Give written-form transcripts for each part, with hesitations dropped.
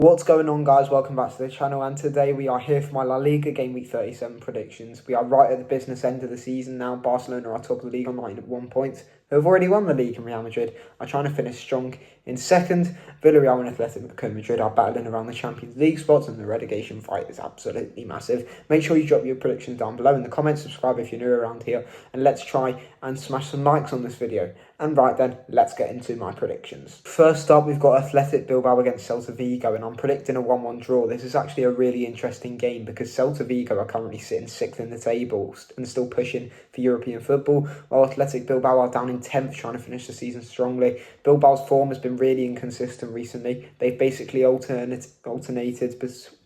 What's going on, guys? Welcome back to the channel, and today we are here for my La Liga Game Week 37 predictions. We are right at the business end of the season now. Barcelona are top of the league on 91 points, who have already won the league, and Real Madrid are trying to finish strong in second. Villarreal and Atletico Madrid are battling around the Champions League spots, and the relegation fight is absolutely massive. Make sure you drop your predictions down below in the comments, subscribe if you're new around here, and let's try and smash some likes on this video. And right then, let's get into my predictions. First up, we've got Athletic Bilbao against Celta Vigo, and I'm predicting a 1-1 draw. This is actually a really interesting game because Celta Vigo are currently sitting 6th in the table and still pushing for European football, while Athletic Bilbao are down in 10th trying to finish the season strongly. Bilbao's form has been really inconsistent recently. They've basically alternated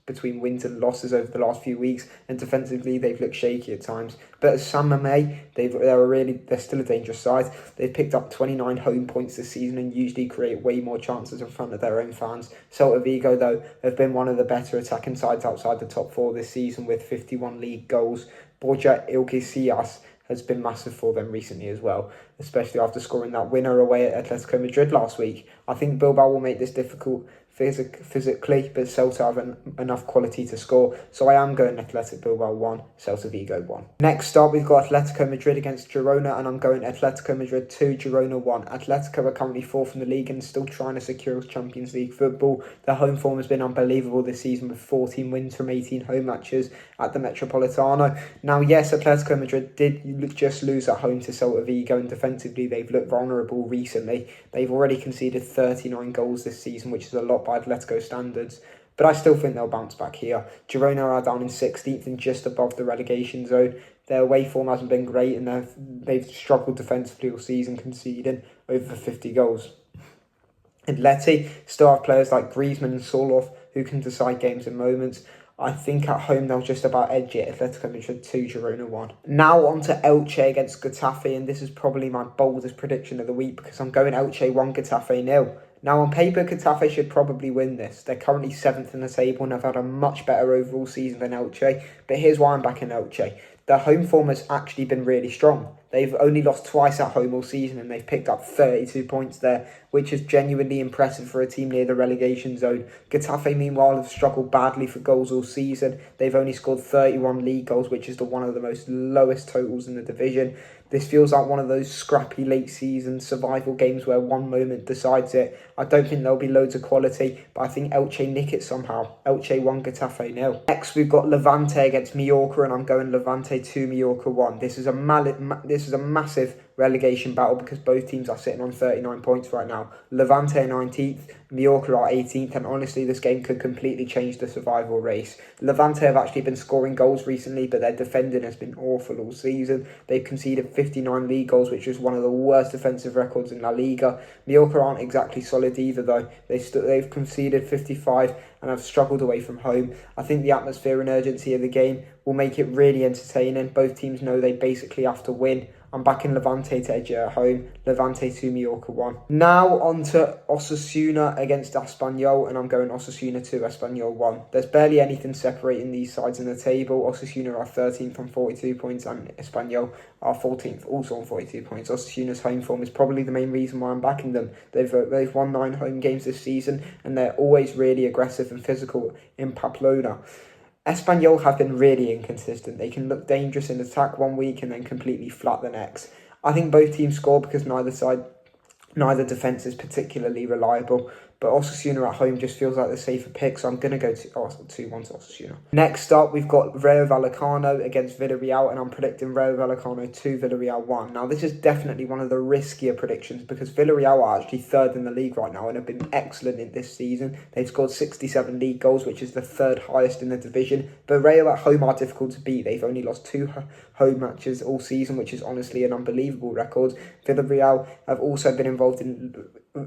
between wins and losses over the last few weeks, and defensively they've looked shaky at times. But as San Mamés, they're still a dangerous side. They've picked up 29 home points this season and usually create way more chances in front of their own fans. Celta Vigo, though, have been one of the better attacking sides outside the top four this season with 51 league goals. Borja Iglesias has been massive for them recently as well, especially after scoring that winner away at Atletico Madrid last week. I think Bilbao will make this difficult physically, but Celta have enough quality to score, so I am going Athletic Bilbao 1, Celta Vigo 1. Next up, we've got Atletico Madrid against Girona, and I'm going Atletico Madrid 2, Girona 1. Atletico are currently 4th in the league and still trying to secure Champions League football. Their home form has been unbelievable this season with 14 wins from 18 home matches at the Metropolitano. Now, yes, Atletico Madrid did just lose at home to Celta Vigo, and defensively they've looked vulnerable recently. They've already conceded 39 goals this season, which is a lot by Atletico standards, but I still think they'll bounce back here. Girona are down in 16th and just above the relegation zone. Their away form hasn't been great, and they've struggled defensively all season, conceding over 50 goals. Atleti still have players like Griezmann and Soloff who can decide games in moments. I think at home they'll just about edge it. Atletico Madrid 2, Girona 1. Now on to Elche against Getafe, and this is probably my boldest prediction of the week because I'm going Elche 1, Getafe 0. Now, on paper, Getafe should probably win this. They're currently 7th in the table and have had a much better overall season than Elche. But here's why I'm backing Elche. Their home form has actually been really strong. They've only lost twice at home all season and they've picked up 32 points there, which is genuinely impressive for a team near the relegation zone. Getafe, meanwhile, have struggled badly for goals all season. They've only scored 31 league goals, which is one of the most lowest totals in the division. This feels like one of those scrappy late season survival games where one moment decides it. I don't think there'll be loads of quality, but I think Elche nick it somehow. Elche 1, Getafe 0. Next, we've got Levante against Mallorca, and I'm going Levante 2, Mallorca 1. This is a massive relegation battle because both teams are sitting on 39 points right now. Levante are 19th, Mallorca are 18th, and honestly this game could completely change the survival race. Levante have actually been scoring goals recently, but their defending has been awful all season. They've conceded 59 league goals, which is one of the worst defensive records in La Liga. Mallorca aren't exactly solid either though. They've conceded 55 and have struggled away from home. I think the atmosphere and urgency of the game will make it really entertaining. Both teams know they basically have to win. I'm backing Levante to edge it at home. Levante 2, Mallorca 1. Now on to Osasuna against Espanyol, and I'm going Osasuna 2, Espanyol 1. There's barely anything separating these sides in the table. Osasuna are 13th on 42 points and Espanyol are 14th, also on 42 points. Osasuna's home form is probably the main reason why I'm backing them. They've won 9 home games this season, and they're always really aggressive and physical in Pamplona. Espanyol have been really inconsistent. They can look dangerous in attack one week and then completely flat the next. I think both teams score because neither defence is particularly reliable. But Osasuna at home just feels like the safer pick, so I'm going to go 2-1 to Osasuna. Next up, we've got Rayo Vallecano against Villarreal, and I'm predicting Rayo Vallecano 2, Villarreal 1. Now, this is definitely one of the riskier predictions because Villarreal are actually 3rd in the league right now and have been excellent in this season. They've scored 67 league goals, which is the 3rd highest in the division. But Rayo at home are difficult to beat. They've only lost 2 home matches all season, which is honestly an unbelievable record. Villarreal have also been involved in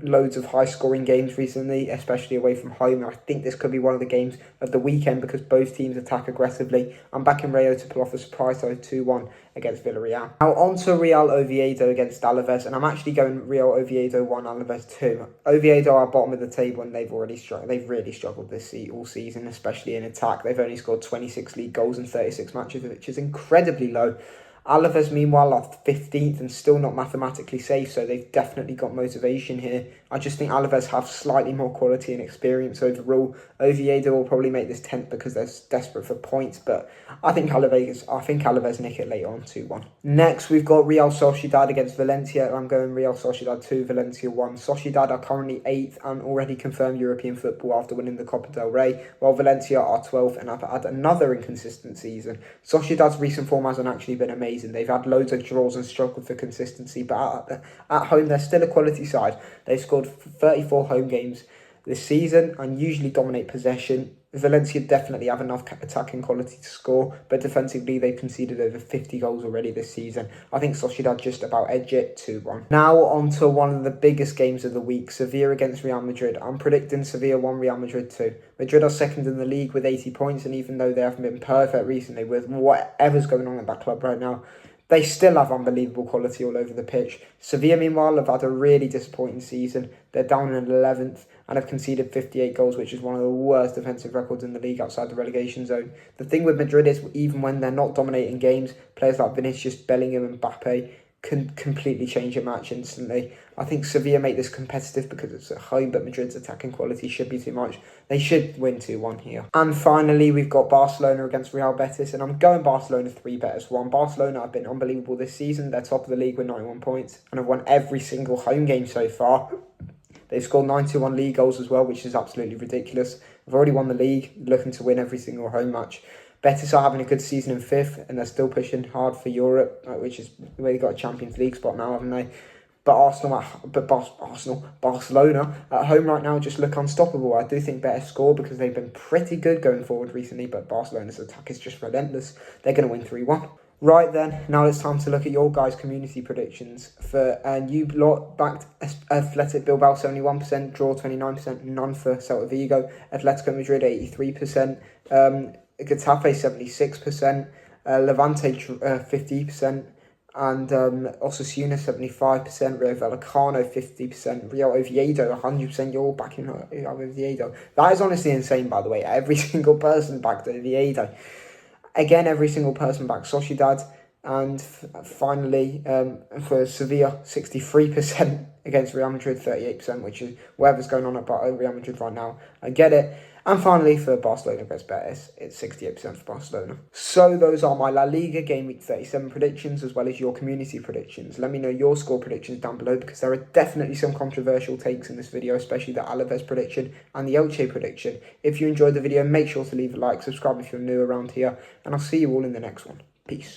loads of high-scoring games recently, especially away from home. I think this could be one of the games of the weekend because both teams attack aggressively. I'm backing Rayo to pull off a surprise, so 2-1 against Villarreal. Now on to Real Oviedo against Alaves, and I'm actually going Real Oviedo 1, Alaves 2. Oviedo are bottom of the table, and they've really struggled this all season, especially in attack. They've only scored 26 league goals in 36 matches, which is incredibly low. Alaves, meanwhile, are 15th and still not mathematically safe, so they've definitely got motivation here. I just think Alaves have slightly more quality and experience overall. Oviedo will probably make this 10th because they're desperate for points, but I think Alaves nick it later on 2-1. Next, we've got Real Sociedad against Valencia. I'm going Real Sociedad 2, Valencia 1. Sociedad are currently 8th and already confirmed European football after winning the Copa del Rey, while Valencia are 12th and have had another inconsistent season. Sociedad's recent form hasn't actually been amazing. They've had loads of draws and struggled for consistency, but at home they're still a quality side. They've scored 34 home games this season and usually dominate possession. Valencia definitely have enough attacking quality to score, but defensively they've conceded over 50 goals already this season. I think Sociedad just about edge it 2-1. Now on to one of the biggest games of the week, Sevilla against Real Madrid. I'm predicting Sevilla 1, Real Madrid 2. Madrid are second in the league with 80 points, and even though they haven't been perfect recently with whatever's going on at that club right now, they still have unbelievable quality all over the pitch. Sevilla, meanwhile, have had a really disappointing season. They're down in 11th and have conceded 58 goals, which is one of the worst defensive records in the league outside the relegation zone. The thing with Madrid is, even when they're not dominating games, players like Vinicius, Bellingham and Mbappe can completely change a match instantly. I think Sevilla make this competitive because it's at home, but Madrid's attacking quality should be too much. They should win 2-1 here. And finally, we've got Barcelona against Real Betis, and I'm going Barcelona 3, Betis 1. Barcelona have been unbelievable this season. They're top of the league with 91 points and have won every single home game so far. They've scored 91 league goals as well, which is absolutely ridiculous. They've already won the league, looking to win every single home match. Betis are having a good season in 5th, and they're still pushing hard for Europe, which is where they got a Champions League spot now, haven't they? But Barcelona at home right now just look unstoppable. I do think Betis score because they've been pretty good going forward recently, but Barcelona's attack is just relentless. They're going to win 3-1. Right then, now it's time to look at your guys' community predictions. For you lot backed Athletic Bilbao 71%, draw 29%, none for Celta Vigo, Atletico Madrid 83%, Getafe 76%, Levante 50%, and Osasuna 75%, Rayo Vallecano 50%, Real Oviedo 100%. You're all backing Oviedo. That is honestly insane, by the way. Every single person backed Oviedo. Again, every single person backed Sociedad. And finally, for Sevilla, 63% against Real Madrid, 38%, which is whatever's going on at Real Madrid right now. I get it. And finally, for Barcelona against Betis, it's 68% for Barcelona. So those are my La Liga Game Week 37 predictions, as well as your community predictions. Let me know your score predictions down below, because there are definitely some controversial takes in this video, especially the Alaves prediction and the Elche prediction. If you enjoyed the video, make sure to leave a like, subscribe if you're new around here, and I'll see you all in the next one. Peace.